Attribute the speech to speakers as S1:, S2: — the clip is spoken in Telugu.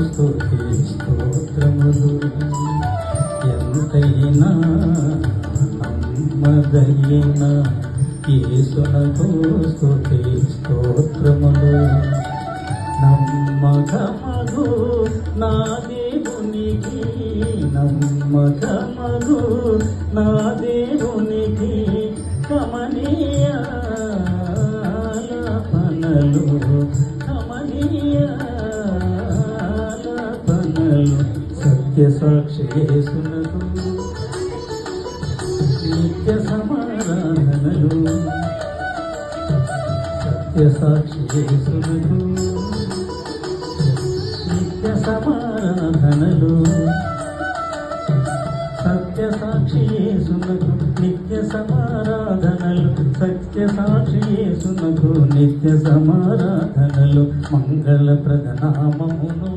S1: స్తుతి స్తోత్రములు ఎంతైనా నమ్మదగిన యేసునకు స్తుతి స్తోత్రములు నమ్మకమగు నా దేవునికి నమ్మకమగు నా దేవునికి కమనీయ పనలు సత్య సాక్షి యేసునకు నిత్య సమారాధనలు సత్య సాక్షి యేసునకు నిత్య సమారాధనలు సత్య సాక్షి యేసునకు నిత్య సమారాధనలు సత్య సాక్షి యేసునకు నిత్య సమారాధనలు మంగళప్రద నామమును